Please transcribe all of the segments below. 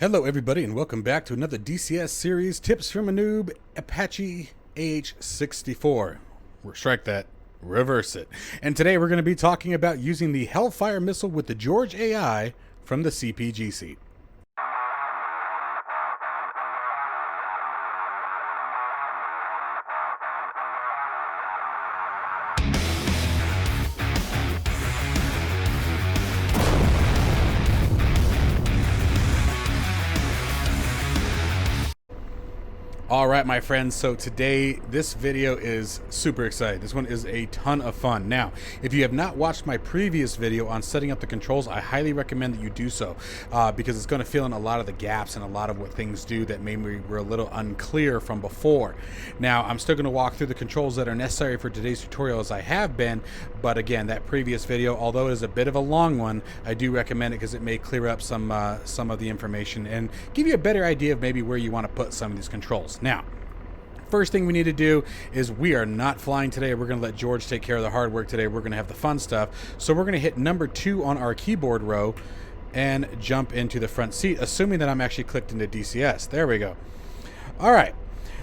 Hello everybody and welcome back to another DCS series, Tips from a Noob, Apache AH-64. Strike that, reverse it. And today we're going to be talking about using the Hellfire Missile with the George AI from the CPG seat. All right, my friends, so today this video is super exciting. This one is a ton of fun. Now, if you have not watched my previous video on setting up the controls, I highly recommend that you do so because it's going to fill in a lot of the gaps and a lot of what things do that maybe were a little unclear from before. Now, I'm still going to walk through the controls that are necessary for today's tutorial as I have been, but again, that previous video, although it is a bit of a long one, I do recommend it because it may clear up some of the information and give you a better idea of maybe where you want to put some of these controls. Now, first thing we need to do is we are not flying today. We're going to let George take care of the hard work today. We're going to have the fun stuff. So we're going to hit number 2 on our keyboard row and jump into the front seat, assuming that I'm actually clicked into DCS. There we go. All right.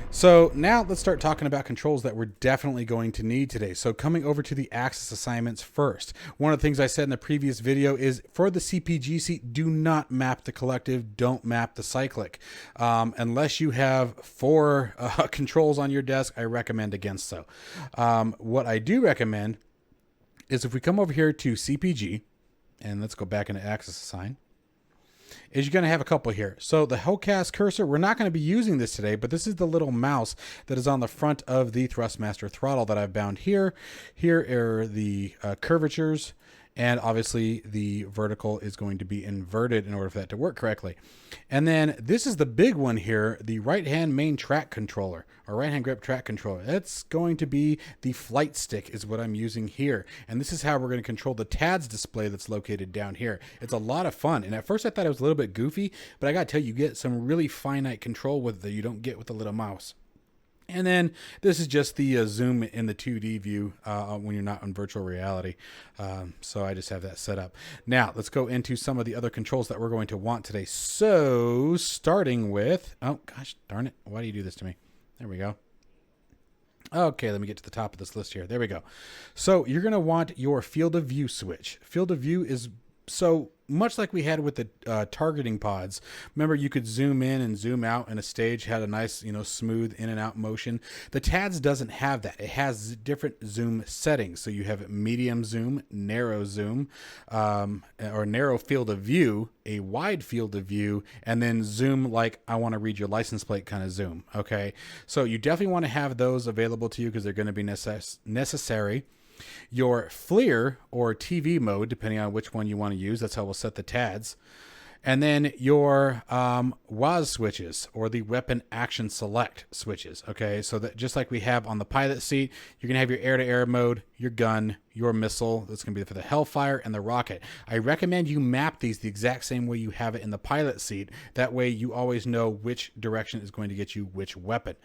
So now let's start talking about controls that we're definitely going to need today. So coming over to the axis assignments first. One of the things I said in the previous video is for the CPG seat, do not map the collective, don't map the cyclic. Unless you have 4 controls on your desk, I recommend against so. What I do recommend is if we come over here to CPG, and let's go back into axis assign, is you're going to have a couple here. So the Hellcast cursor, we're not going to be using this today, but this is the little mouse that is on the front of the Thrustmaster throttle that I've bound here. Here are the curvatures, and obviously the vertical is going to be inverted in order for that to work correctly. And then this is the big one here, the right-hand main track controller, or right-hand grip track controller. That's going to be the flight stick is what I'm using here. And this is how we're going to control the TADS display that's located down here. It's a lot of fun. And at first I thought it was a little bit goofy, but I got to tell you, you get some really finite control with it that you don't get with the little mouse. And then this is just the zoom in the 2D view when you're not in virtual reality. So I just have that set up. Now let's go into some of the other controls that we're going to want today. So starting with, oh gosh darn it, why do you do this to me? There we go. Okay, let me get to the top of this list here. There we go. So you're going to want your field of view switch. Field of view is so much like we had with the targeting pods. Remember, you could zoom in and zoom out, and a stage had a nice, smooth in and out motion. The TADS doesn't have that. It has different zoom settings. So you have medium zoom, or narrow field of view, a wide field of view, and then zoom like I want to read your license plate kind of zoom. Okay, so you definitely want to have those available to you because they're going to be necessary. Your FLIR or TV mode, depending on which one you want to use, that's how we'll set the TADS. And then your WAS switches, or the weapon action select switches. Okay, so that just like we have on the pilot seat, you're gonna have your air-to-air mode, your gun, your missile. That's gonna be for the Hellfire and the rocket. I recommend you map these the exact same way you have it in the pilot seat. That way you always know which direction is going to get you which weapon.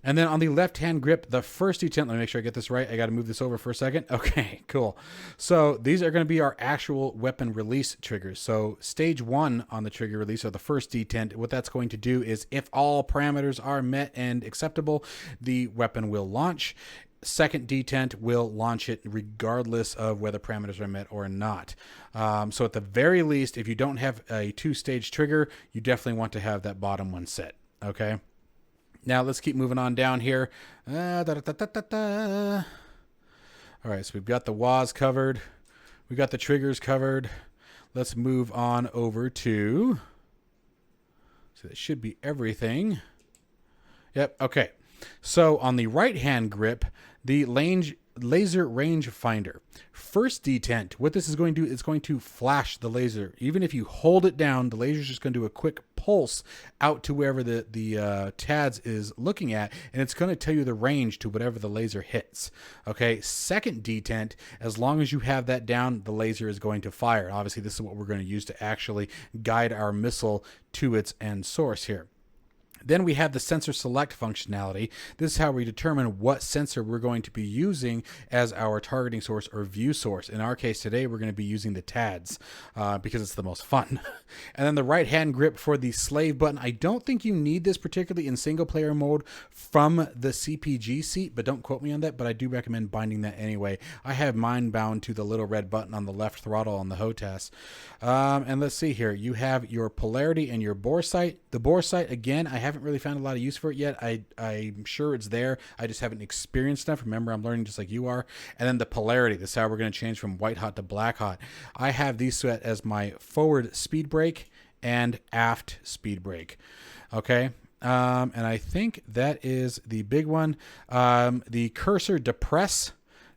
And then on the left-hand grip, the first detent, let me make sure I get this right. I got to move this over for a second. Okay, cool. So these are going to be our actual weapon release triggers. So stage 1 on the trigger release, or the first detent, what that's going to do is if all parameters are met and acceptable, the weapon will launch. Second detent will launch it regardless of whether parameters are met or not. So at the very least, if you don't have a 2-stage trigger, you definitely want to have that bottom one set. Okay. Now let's keep moving on down here. All right, so we've got the WAS covered. We've got the triggers covered. Let's move on over to, so that should be everything. Yep, okay. So on the right-hand grip, the laser range finder. First detent, what this is going to do is going to flash the laser. Even if you hold it down, the laser is just going to do a quick pulse out to wherever the TADS is looking at, and it's going to tell you the range to whatever the laser hits. Okay, second detent, as long as you have that down, the laser is going to fire. Obviously, this is what we're going to use to actually guide our missile to its end source here. Then we have the sensor select functionality. This is how we determine what sensor we're going to be using as our targeting source or view source. In our case today, we're going to be using the TADS because it's the most fun. And then the right hand grip for the slave button. I don't think you need this particularly in single player mode from the CPG seat, but don't quote me on that, but I do recommend binding that anyway. I have mine bound to the little red button on the left throttle on the HOTAS. And let's see here. You have your polarity and your bore sight. The bore sight, again, I haven't really found a lot of use for it yet. I'm sure it's there. I just haven't experienced enough. Remember, I'm learning just like you are. And then the polarity. This is how we're going to change from white hot to black hot. I have these set as my forward speed brake and aft speed brake. Okay. And I think that is the big one. The cursor depress.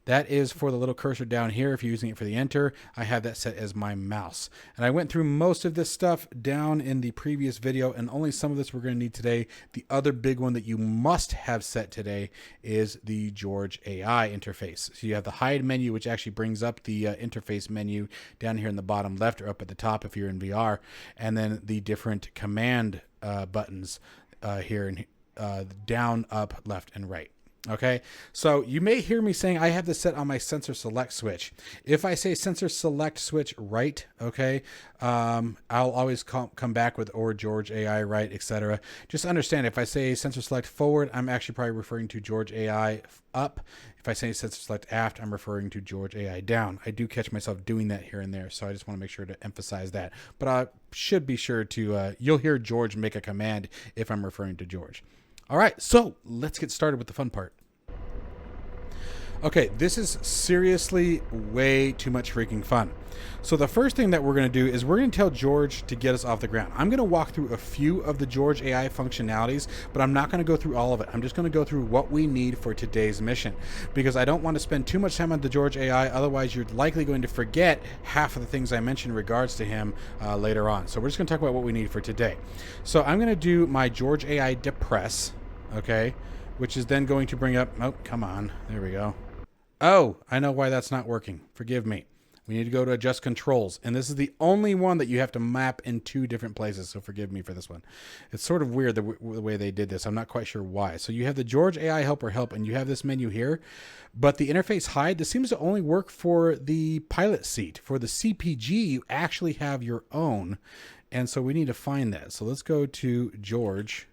That is for the little cursor down here. If you're using it for the enter, I have that set as my mouse. And I went through most of this stuff down in the previous video, and only some of this we're going to need today. The other big one that you must have set today is the George AI interface. So you have the hide menu, which actually brings up the interface menu down here in the bottom left or up at the top if you're in VR, and then the different command buttons here and down, up, left, and right. Okay, so you may hear me saying I have this set on my sensor select switch. If I say sensor select switch right, okay, I'll always come back with or George AI right, etc. Just understand if I say sensor select forward, I'm actually probably referring to George AI up. If I say sensor select aft, I'm referring to George AI down. I do catch myself doing that here and there, so I just want to make sure to emphasize that. But I should be sure to, you'll hear George make a command if I'm referring to George. All right, so let's get started with the fun part. Okay, this is seriously way too much freaking fun. So the first thing that we're going to do is we're going to tell George to get us off the ground. I'm going to walk through a few of the George AI functionalities, but I'm not going to go through all of it. I'm just going to go through what we need for today's mission, because I don't want to spend too much time on the George AI. Otherwise, you're likely going to forget half of the things I mentioned in regards to him later on. So we're just going to talk about what we need for today. So I'm going to do my George AI depress, okay, which is then going to bring up, oh, come on, there we go. Oh, I know why that's not working. Forgive me. We need to go to adjust controls. And this is the only one that you have to map in two different places. So forgive me for this one. It's sort of weird the way they did this. I'm not quite sure why. So you have the George AI helper help, and you have this menu here. But the interface hide, this seems to only work for the pilot seat. For the CPG, you actually have your own. And so we need to find that. So let's go to George.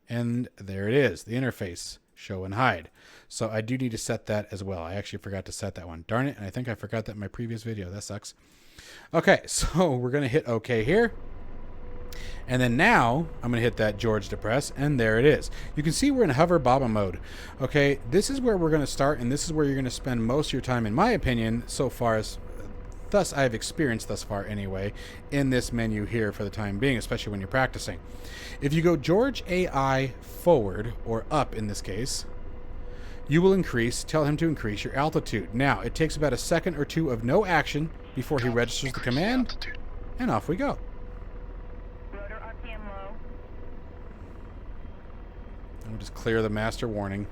And there it is, the interface. Show and hide. So I do need to set that as well. I actually forgot to set that one. Darn it. And I think I forgot that in my previous video. That sucks. Okay, so we're going to hit OK here. And then now I'm going to hit that George depress, and there it is. You can see we're in Hoverboard Mode. Okay, this is where we're going to start, and this is where you're going to spend most of your time, in my opinion, so far as thus I've experienced thus far anyway, in this menu here for the time being, especially when you're practicing. If you go George AI forward, or up in this case, you will tell him to increase your altitude. Now, it takes about a second or two of no action before he registers the command, and off we go. Rotor RPM low. And we'll just clear the master warning.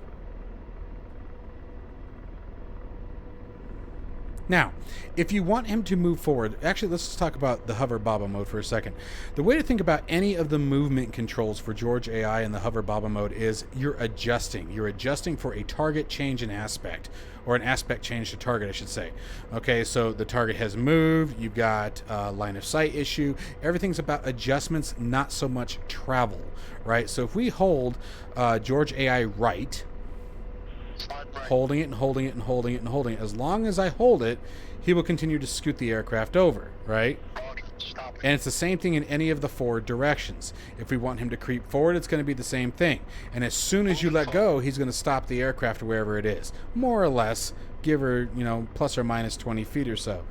Now, if you want him to move forward, actually, let's just talk about the Hoverboard Mode for a second. The way to think about any of the movement controls for George AI in the Hoverboard Mode is you're adjusting. You're adjusting for a target change in aspect, or an aspect change to target, I should say. Okay, so the target has moved, you've got a line of sight issue. Everything's about adjustments, not so much travel, right? So if we hold George AI right, holding it and holding it and holding it and holding it. As long as I hold it, he will continue to scoot the aircraft over, right? And it's the same thing in any of the forward directions. If we want him to creep forward, it's going to be the same thing. And as soon as you let go, he's going to stop the aircraft wherever it is. More or less, give her, plus or minus 20 feet or so.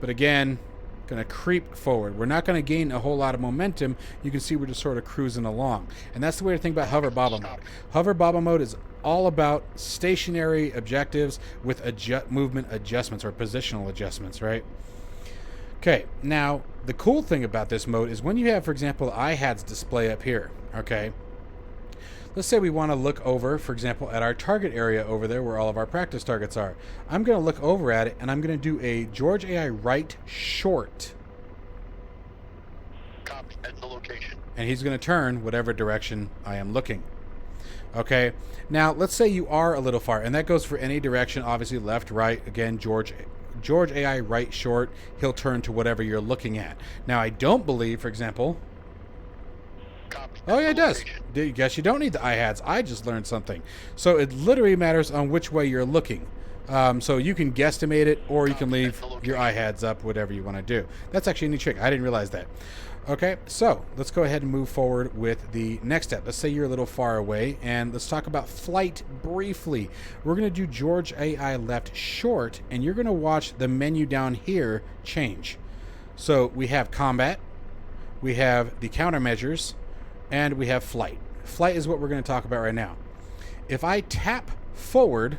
But again, going to creep forward. We're not going to gain a whole lot of momentum. You can see we're just sort of cruising along. And that's the way to think about Hoverboard Mode. Hoverboard Mode is all about stationary objectives with movement adjustments or positional adjustments, right? Okay, now the cool thing about this mode is when you have, for example, the IHADS display up here, okay? Let's say we want to look over, for example, at our target area over there where all of our practice targets are. I'm going to look over at it, and I'm going to do a George AI right short. Copy. At the location. location. and he's going to turn whatever direction I am looking. Okay, now let's say you are a little far, and that goes for any direction, obviously left, right. Again, George AI right short, he'll turn to whatever you're looking at. Now I don't believe, for example, Copy. oh yeah, it does. Location. Guess you don't need the IHADs. I just learned something. So it literally matters on which way you're looking. So you can guesstimate it, or you can leave your IHADs up, whatever you want to do. That's actually a neat trick. I didn't realize that. Okay, so let's go ahead and move forward with the next step. Let's say you're a little far away, and let's talk about flight briefly. We're going to do George AI left short, and you're going to watch the menu down here change. So we have combat, we have the countermeasures, and we have flight. Flight is what we're going to talk about right now. If I tap forward,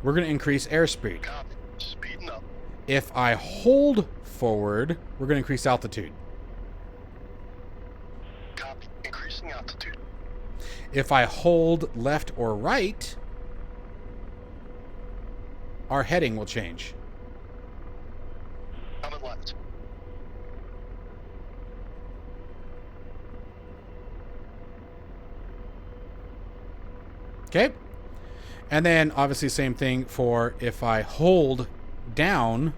we're going to increase airspeed. Copy. Speeding up. If I hold forward, we're going to increase altitude. Copy. Increasing altitude. If I hold left or right, our heading will change. Coming left. Okay? And then obviously same thing for if I hold down,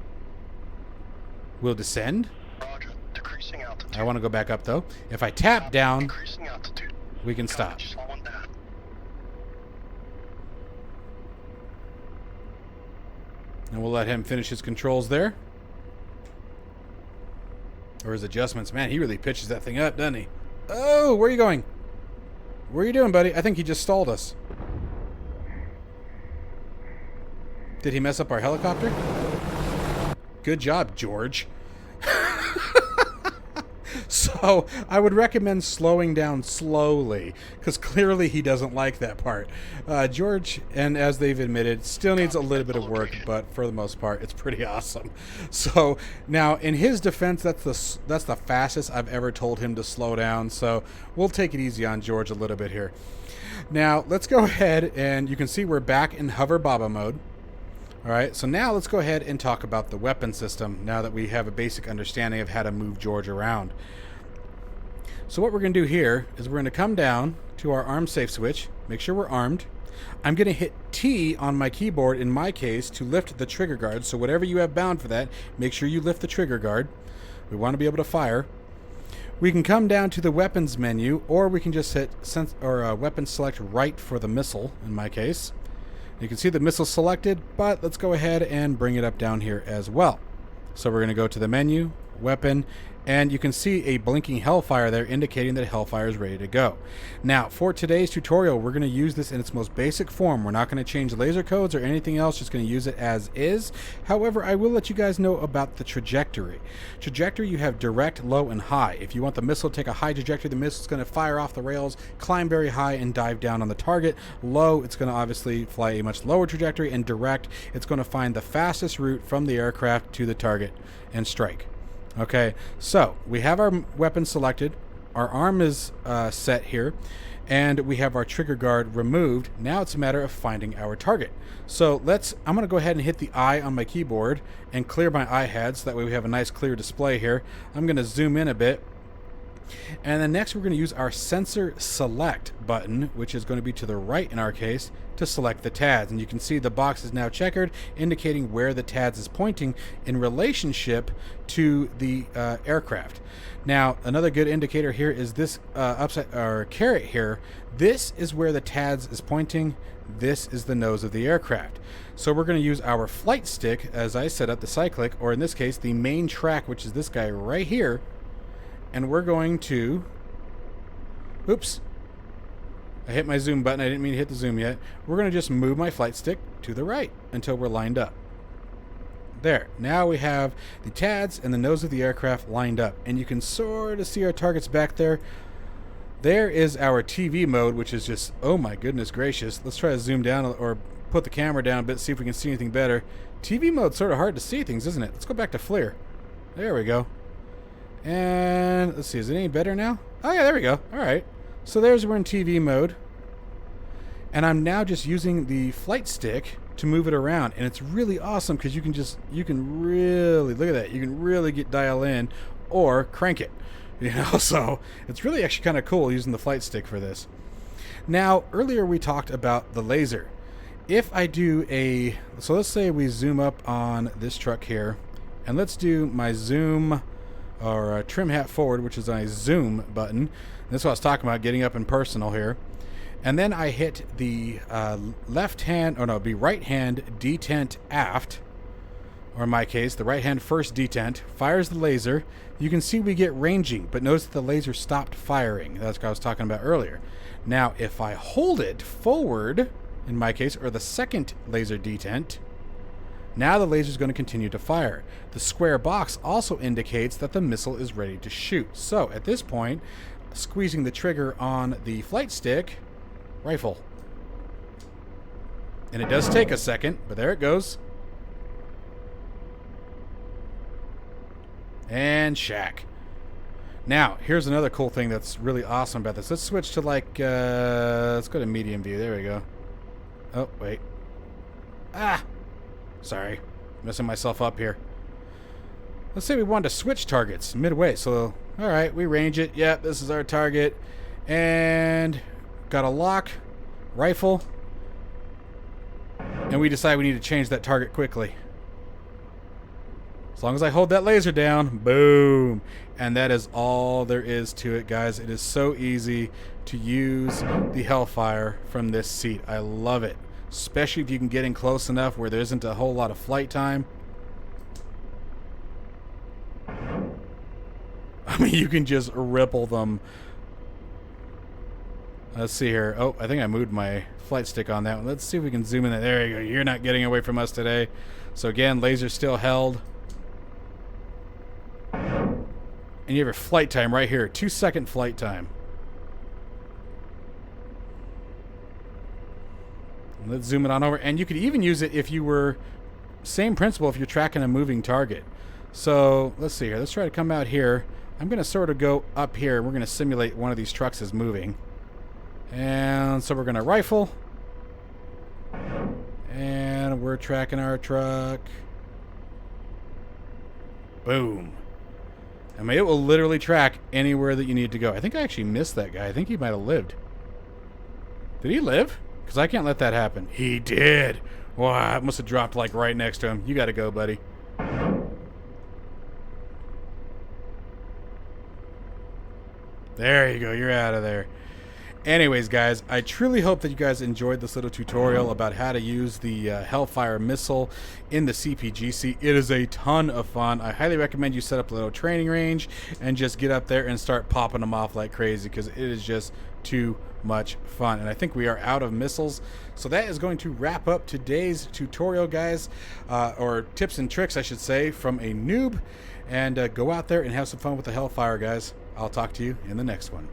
we'll descend. Roger. Decreasing altitude. I want to go back up though. If I tap Copy. down, Increasing altitude. we can stop. Copy. Slowing down. And we'll let him finish his controls there. Or his adjustments. Man, he really pitches that thing up, doesn't he? Oh, where are you going? What are you doing, buddy? I think he just stalled us. Did he mess up our helicopter? Good job, George. So I would recommend slowing down slowly, because clearly he doesn't like that part. George, and as they've admitted, still needs a little bit of work, but for the most part, it's pretty awesome. So now, in his defense, that's the fastest I've ever told him to slow down. So we'll take it easy on George a little bit here. Now let's go ahead, and you can see we're back in Hoverboard Mode. All right, so now let's go ahead and talk about the weapon system now that we have a basic understanding of how to move George around. So what we're going to do here is we're going to come down to our arm safe switch, make sure we're armed. I'm going to hit T on my keyboard, in my case, to lift the trigger guard. So whatever you have bound for that, make sure you lift the trigger guard. We want to be able to fire. We can come down to the weapons menu, or we can just hit weapon select right for the missile, in my case. You can see the missile selected, but let's go ahead and bring it up down here as well. So we're going to go to the menu, weapon, and you can see a blinking Hellfire there indicating that Hellfire is ready to go. Now, for today's tutorial, we're going to use this in its most basic form. We're not going to change laser codes or anything else, just going to use it as is. However, I will let you guys know about the trajectory. Trajectory, you have direct, low, and high. If you want the missile to take a high trajectory, the missile is going to fire off the rails, climb very high, and dive down on the target. Low, it's going to obviously fly a much lower trajectory, and direct, it's going to find the fastest route from the aircraft to the target and strike. Okay, so we have our weapon selected, our arm is set here, and we have our trigger guard removed. Now it's a matter of finding our target. So I'm going to go ahead and hit the I on my keyboard and clear my IHAD, so that way we have a nice clear display here. I'm going to zoom in a bit. And then next we're going to use our sensor select button, which is going to be to the right in our case, to select the TADS. And you can see the box is now checkered, indicating where the TADS is pointing in relationship to the aircraft. Now, another good indicator here is this upside or caret here. This is where the TADS is pointing. This is the nose of the aircraft. So we're going to use our flight stick, as I set up the cyclic, or in this case, the main track, which is this guy right here. And we're going to, oops, I hit my zoom button. I didn't mean to hit the zoom yet. We're going to just move my flight stick to the right until we're lined up. There. Now we have the TADS and the nose of the aircraft lined up. And you can sort of see our targets back there. There is our TV mode, which is just, oh my goodness gracious. Let's try to zoom down or put the camera down a bit, see if we can see anything better. TV mode's sort of hard to see things, isn't it? Let's go back to FLIR. There we go. And let's see, is it any better now? Oh yeah, there we go. All right. So we're in TV mode. And I'm now just using the flight stick to move it around. And it's really awesome because you can really, look at that. You can really dial in or crank it. You know, so it's really actually kind of cool using the flight stick for this. Now, earlier we talked about the laser. If I do so let's say we zoom up on this truck here, and let's do my zoom or trim hat forward, which is a zoom button. That's what I was talking about, getting up and personal here. And then I hit the right hand detent aft, or in my case, the right hand first detent, fires the laser. You can see we get ranging, but notice that the laser stopped firing. That's what I was talking about earlier. Now, if I hold it forward, in my case, or the second laser detent, now the laser is going to continue to fire. The square box also indicates that the missile is ready to shoot. So at this point, squeezing the trigger on the flight stick, rifle. And it does take a second, but there it goes. And shack. Now, here's another cool thing that's really awesome about this. Let's switch to let's go to medium view. There we go. Oh, wait. Sorry. Messing myself up here. Let's say we wanted to switch targets midway. So, alright, we range it. Yep, this is our target. And got a lock. Rifle. And we decide we need to change that target quickly. As long as I hold that laser down, boom. And that is all there is to it, guys. It is so easy to use the Hellfire from this seat. I love it. Especially if you can get in close enough where there isn't a whole lot of flight time. I mean, you can just ripple them. Let's see here. Oh, I think I moved my flight stick on that one. Let's see if we can zoom in. There you go. You're not getting away from us today. So again, laser still held. And you have your flight time right here. 2-second flight time. Let's zoom it on over. And you could even use it if you were, same principle, if you're tracking a moving target. So let's see here. Let's try to come out here. I'm going to sort of go up here. We're going to simulate one of these trucks is moving. And so we're going to rifle. And we're tracking our truck. Boom. I mean, it will literally track anywhere that you need to go. I think I actually missed that guy. I think he might have lived. Did he live? Because I can't let that happen. He did. Wow, it must have dropped like right next to him. You got to go, buddy. There you go. You're out of there. Anyways, guys, I truly hope that you guys enjoyed this little tutorial about how to use the Hellfire Missile in the CPG seat. It is a ton of fun. I highly recommend you set up a little training range and just get up there and start popping them off like crazy, because it is just too much fun. And I think we are out of missiles. So that is going to wrap up today's tutorial, guys, or tips and tricks, I should say, from a noob. And go out there and have some fun with the Hellfire, guys. I'll talk to you in the next one.